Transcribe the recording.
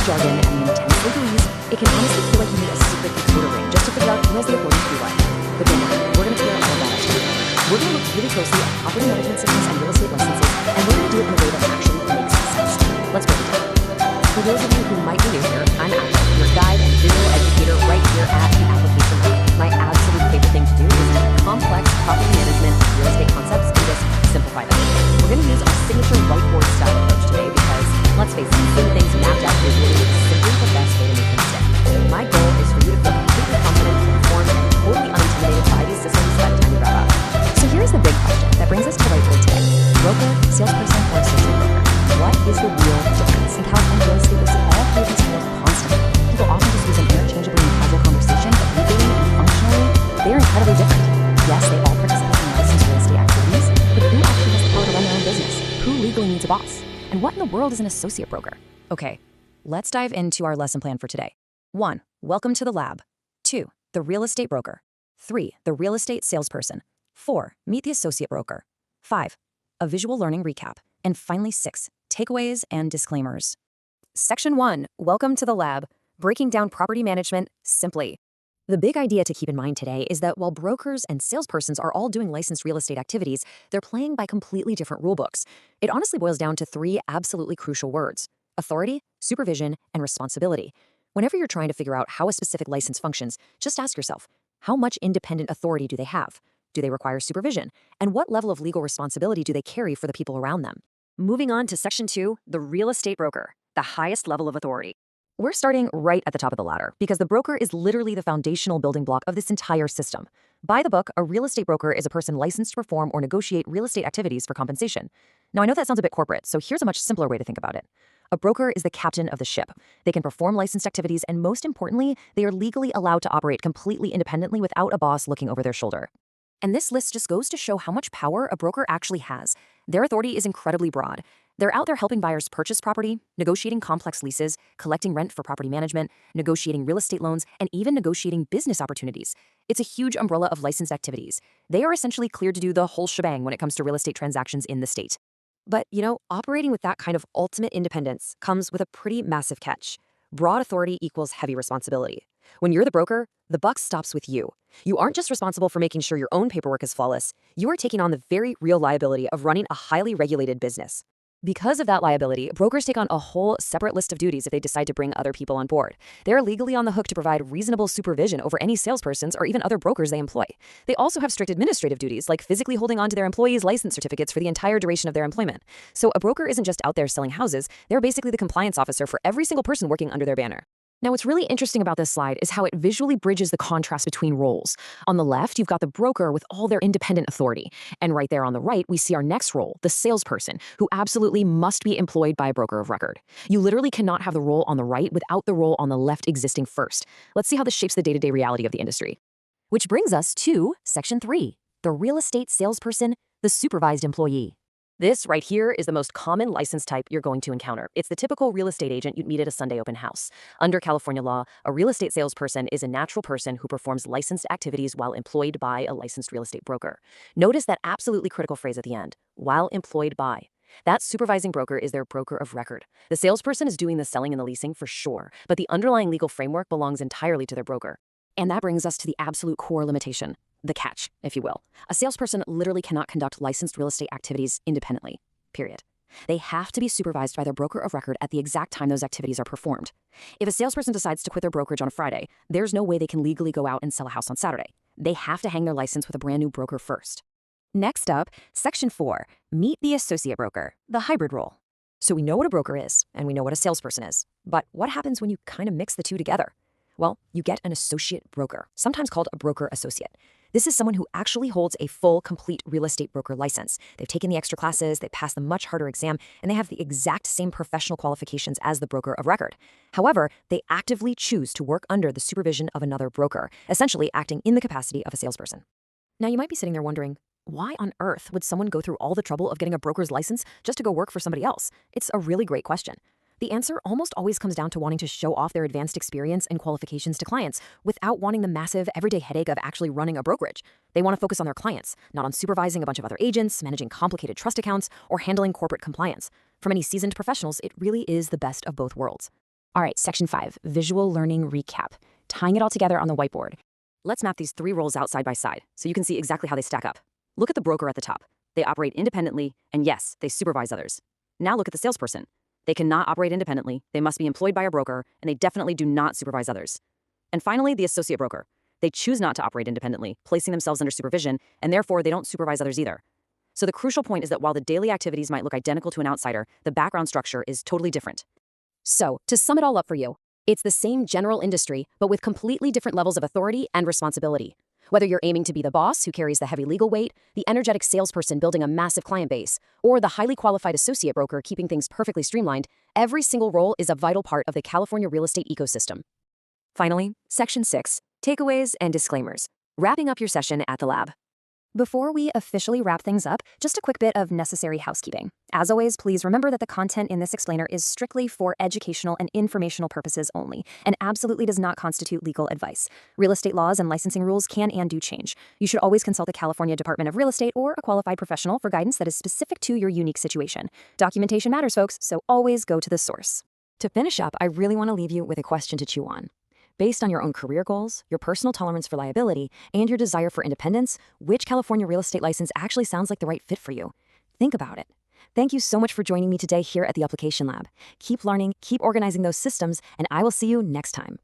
jargon and the intense legalese, it can honestly feel like you need a secret decoder ring just to figure out who has the authority to do what. But don't worry, we're going to clear all that up today. We're going to look really closely at property management systems and real estate licenses, and we're going to do it in a way that actually makes sense. Let's break it down. For those of you who might be new here, I'm Ashley, your guide and visual educator right here at the Application Lab. My absolute favorite thing to do is take complex property management and real estate concepts and just simplify them. We're going to use our signature whiteboard style approach today because, let's face it, seeing things mapped out visually is simply the best way to make them stick. My goal is for you to feel completely confident, informed, and totally unintimidated by these systems by the time we wrap up. So here's the big question that brings us to the whiteboard today. Broker, salesperson, or associate broker? What is the real difference? In California real estate, we see all three of these titles constantly. People often just use them interchangeably in casual conversation, but legally and functionally, they're incredibly different. Yes, they all participate in licensed real estate activities, but who actually has the power to run their own business? Who legally needs a boss? And what in the world is an associate broker? Okay, let's dive into our lesson plan for today. 1. Welcome to the lab. 2. The real estate broker. 3. The real estate salesperson. 4. Meet the associate broker. 5. A visual learning recap. And finally 6. Takeaways and disclaimers. Section 1. Welcome to the lab. Breaking down property management simply. The big idea to keep in mind today is that while brokers and salespersons are all doing licensed real estate activities, they're playing by completely different rulebooks. It honestly boils down to 3 absolutely crucial words: authority, supervision, and responsibility. Whenever you're trying to figure out how a specific license functions, just ask yourself, how much independent authority do they have? Do they require supervision? And what level of legal responsibility do they carry for the people around them? Moving on to Section 2, the real estate broker, the highest level of authority. We're starting right at the top of the ladder because the broker is literally the foundational building block of this entire system. By the book, a real estate broker is a person licensed to perform or negotiate real estate activities for compensation. Now, I know that sounds a bit corporate, so here's a much simpler way to think about it. A broker is the captain of the ship. They can perform licensed activities, and most importantly, they are legally allowed to operate completely independently without a boss looking over their shoulder. And this list just goes to show how much power a broker actually has. Their authority is incredibly broad. They're out there helping buyers purchase property, negotiating complex leases, collecting rent for property management, negotiating real estate loans, and even negotiating business opportunities. It's a huge umbrella of licensed activities. They are essentially cleared to do the whole shebang when it comes to real estate transactions in the state. But, operating with that kind of ultimate independence comes with a pretty massive catch. Broad authority equals heavy responsibility. When you're the broker, the buck stops with you. You aren't just responsible for making sure your own paperwork is flawless. You are taking on the very real liability of running a highly regulated business. Because of that liability, brokers take on a whole separate list of duties if they decide to bring other people on board. They're legally on the hook to provide reasonable supervision over any salespersons or even other brokers they employ. They also have strict administrative duties, like physically holding on to their employees' license certificates for the entire duration of their employment. So a broker isn't just out there selling houses, they're basically the compliance officer for every single person working under their banner. Now, what's really interesting about this slide is how it visually bridges the contrast between roles. On the left, you've got the broker with all their independent authority. And right there on the right, we see our next role, the salesperson, who absolutely must be employed by a broker of record. You literally cannot have the role on the right without the role on the left existing first. Let's see how this shapes the day-to-day reality of the industry. Which brings us to Section 3, the real estate salesperson, the supervised employee. This right here is the most common license type you're going to encounter. It's the typical real estate agent you'd meet at a Sunday open house. Under California law, a real estate salesperson is a natural person who performs licensed activities while employed by a licensed real estate broker. Notice that absolutely critical phrase at the end, while employed by. That supervising broker is their broker of record. The salesperson is doing the selling and the leasing for sure, but the underlying legal framework belongs entirely to their broker. And that brings us to the absolute core limitation. The catch, if you will. A salesperson literally cannot conduct licensed real estate activities independently, period. They have to be supervised by their broker of record at the exact time those activities are performed. If a salesperson decides to quit their brokerage on a Friday, there's no way they can legally go out and sell a house on Saturday. They have to hang their license with a brand new broker first. Next up, Section 4, meet the associate broker, the hybrid role. So we know what a broker is, and we know what a salesperson is. But what happens when you kind of mix the two together? Well, you get an associate broker, sometimes called a broker associate. This is someone who actually holds a full, complete real estate broker license. They've taken the extra classes, they passed the much harder exam, and they have the exact same professional qualifications as the broker of record. However, they actively choose to work under the supervision of another broker, essentially acting in the capacity of a salesperson. Now, you might be sitting there wondering, why on earth would someone go through all the trouble of getting a broker's license just to go work for somebody else? It's a really great question. The answer almost always comes down to wanting to show off their advanced experience and qualifications to clients without wanting the massive everyday headache of actually running a brokerage. They want to focus on their clients, not on supervising a bunch of other agents, managing complicated trust accounts, or handling corporate compliance. For many seasoned professionals, it really is the best of both worlds. All right, Section 5, Visual Learning Recap. Tying it all together on the whiteboard. Let's map these 3 roles out side by side so you can see exactly how they stack up. Look at the broker at the top. They operate independently, and yes, they supervise others. Now look at the salesperson. They cannot operate independently, they must be employed by a broker, and they definitely do not supervise others. And finally, the associate broker. They choose not to operate independently, placing themselves under supervision, and therefore they don't supervise others either. So the crucial point is that while the daily activities might look identical to an outsider, the background structure is totally different. So, to sum it all up for you, it's the same general industry, but with completely different levels of authority and responsibility. Whether you're aiming to be the boss who carries the heavy legal weight, the energetic salesperson building a massive client base, or the highly qualified associate broker keeping things perfectly streamlined, every single role is a vital part of the California real estate ecosystem. Finally, Section 6, Takeaways and Disclaimers. Wrapping up your session at the lab. Before we officially wrap things up, just a quick bit of necessary housekeeping. As always, please remember that the content in this explainer is strictly for educational and informational purposes only, and absolutely does not constitute legal advice. Real estate laws and licensing rules can and do change. You should always consult the California Department of Real Estate or a qualified professional for guidance that is specific to your unique situation. Documentation matters, folks, so always go to the source. To finish up, I really want to leave you with a question to chew on. Based on your own career goals, your personal tolerance for liability, and your desire for independence, which California real estate license actually sounds like the right fit for you? Think about it. Thank you so much for joining me today here at the Application Lab. Keep learning, keep organizing those systems, and I will see you next time.